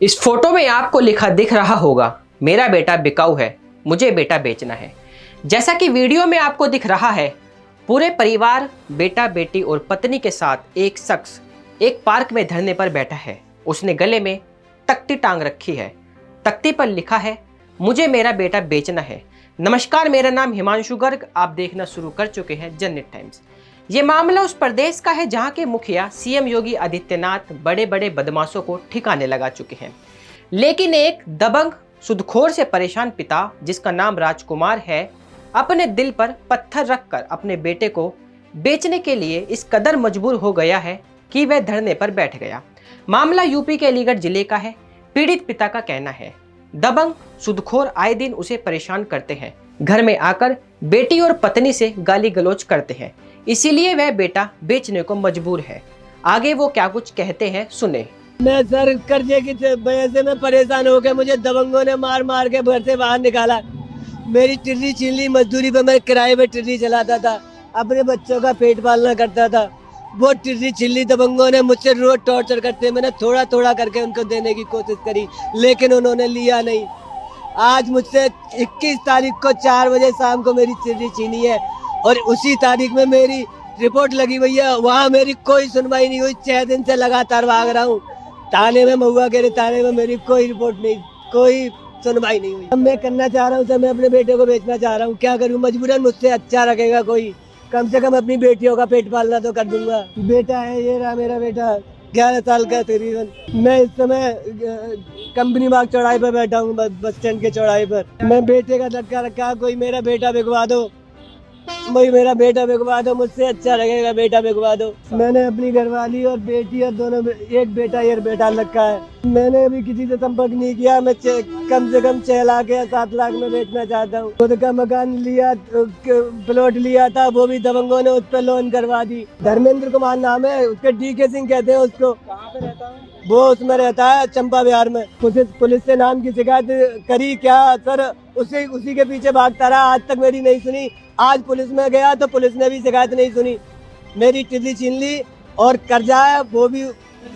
इस फोटो में आपको लिखा दिख रहा होगा, मेरा बेटा बिकाऊ है, मुझे बेटा बेचना है। जैसा कि वीडियो में आपको दिख रहा है, पूरे परिवार बेटा बेटी और पत्नी के साथ एक शख्स एक पार्क में धरने पर बैठा है। उसने गले में तख्ती टांग रखी है। तख्ती पर लिखा है, मुझे मेरा बेटा बेचना है। नमस्कार, मेरा नाम हिमांशु गर्ग। आप देखना शुरू कर चुके हैं जनहित टाइम्स। ये मामला उस प्रदेश का है जहां के मुखिया सीएम योगी आदित्यनाथ बड़े बड़े बदमाशों को ठिकाने लगा चुके हैं, लेकिन एक दबंग सुदखोर से परेशान पिता जिसका नाम राजकुमार है, अपने दिल पर पत्थर रखकर अपने बेटे को बेचने के लिए इस कदर मजबूर हो गया है कि वह धरने पर बैठ गया। मामला यूपी के अलीगढ़ जिले का है। पीड़ित पिता का कहना है, दबंग सुदखोर आए दिन उसे परेशान करते हैं, घर में आकर बेटी और पत्नी से गाली गलौज करते हैं, इसीलिए वह बेटा बेचने को मजबूर है। आगे वो क्या कुछ कहते हैं, सुने। मैं सर कर्जे की वजह से मैं परेशान हो गया। मुझे दबंगों ने मार मार के घर से बाहर निकाला। मेरी टिर्री छीन ली। मजदूरी पर मैं किराए पे टिर्री चलाता था, अपने बच्चों का पेट पालना करता था। वो टिर्री छीन ली दबंगों ने। मुझसे रोज टॉर्चर करते। मैंने थोड़ा थोड़ा करके उनको देने की कोशिश करी, लेकिन उन्होंने लिया नहीं। आज मुझसे 21 तारीख को 4 बजे शाम को मेरी टिर्री छीनी है और उसी तारीख में मेरी रिपोर्ट लगी हुई है। वहाँ मेरी कोई सुनवाई नहीं हुई। 6 दिन से लगातार भाग रहा हूँ थाने में, महुआ के थाने में। मेरी कोई रिपोर्ट नहीं, कोई सुनवाई नहीं हुई। अब मैं करना चाह रहा हूँ सर, मैं अपने बेटे को बेचना चाह रहा हूँ। क्या करूँ, मजबूरन मुझसे अच्छा रखेगा कोई। कम से कम अपनी बेटियों का पेट पालना तो कर दूंगा। बेटा है, ये रहा मेरा बेटा, 11 साल का तकरीबन। मैं इस समय कंपनी बाग चौराहे पर बैठा हूँ, बस स्टैंड के चौराहे पर। मैं बेटे का लटका रखा, कोई मेरा बेटा बिकवा दो, वही मेरा बेटा बिकवा दो, मुझसे अच्छा लगेगा, बेटा बिकवा दो। मैंने अपनी घरवाली और बेटी और दोनों, एक बेटा ये बेटा रखा है। मैंने अभी किसी से संपर्क नहीं किया। मैं कम से कम 6 लाख या 7 लाख में बेचना चाहता हूँ। खुद का मकान लिया, प्लॉट लिया था, वो भी दबंगों ने उस पर लोन करवा दी। धर्मेंद्र कुमार नाम है उसके, DK सिंह कहते हैं उसको। कहाँ पे रहता है वो? उसमें रहता है चंपा विहार में। पुलिस से नाम की शिकायत करी क्या सर, उसी के पीछे भागता रहा। आज तक मेरी नहीं सुनी। आज पुलिस में गया तो पुलिस ने भी शिकायत नहीं सुनी। मेरी टिर्री छीन ली और कर्जा है वो भी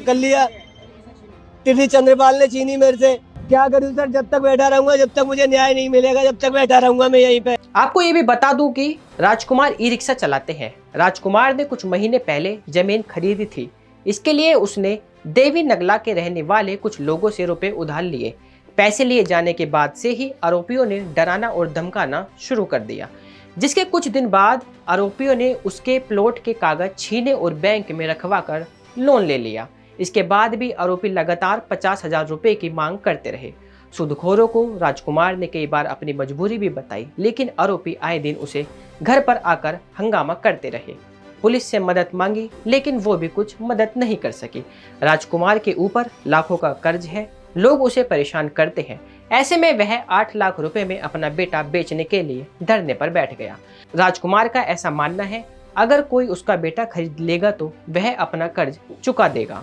कर लिया। टिर्री चंद्रपाल ने छीनी मेरे से। क्या करूं सर, जब तक बैठा रहूंगा, जब तक मुझे न्याय नहीं मिलेगा, जब तक बैठा रहूंगा मैं यहीं पे। आपको ये भी बता दूं कि राजकुमार ई-रिक्शा चलाते हैं। राजकुमार ने कुछ महीने पहले जमीन खरीदी थी। इसके लिए उसने देवी नगला के रहने वाले कुछ लोगों से रुपए उधार लिए। पैसे लिए जाने के बाद से ही आरोपियों ने डराना और धमकाना शुरू कर दिया, जिसके कुछ दिन बाद आरोपियों ने उसके प्लॉट के कागज छीने और बैंक में रखवा कर लोन ले लिया। इसके बाद भी आरोपी लगातार 50,000 रुपए की मांग करते रहे। सूदखोरों को राजकुमार ने कई बार अपनी मजबूरी भी बताई, लेकिन आरोपी आए दिन उसे घर पर आकर हंगामा करते रहे। पुलिस से मदद मांगी, लेकिन वो भी कुछ मदद नहीं कर सकी। राजकुमार के ऊपर लाखों का कर्ज है, लोग उसे परेशान करते हैं। ऐसे में वह 8 लाख रुपए में अपना बेटा बेचने के लिए धरने पर बैठ गया। राजकुमार का ऐसा मानना है, अगर कोई उसका बेटा खरीद लेगा तो वह अपना कर्ज चुका देगा।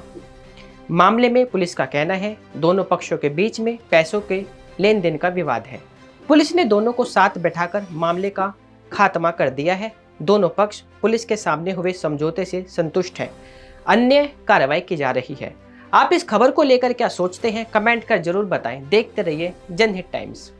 मामले में पुलिस का कहना है, दोनों पक्षों के बीच में पैसों के लेन देन का विवाद है। पुलिस ने दोनों को साथ बैठाकर मामले का खात्मा कर दिया है। दोनों पक्ष पुलिस के सामने हुए समझौते से संतुष्ट हैं। अन्य कार्रवाई की जा रही है। आप इस खबर को लेकर क्या सोचते हैं, कमेंट कर जरूर बताएं। देखते रहिए जनहित टाइम्स।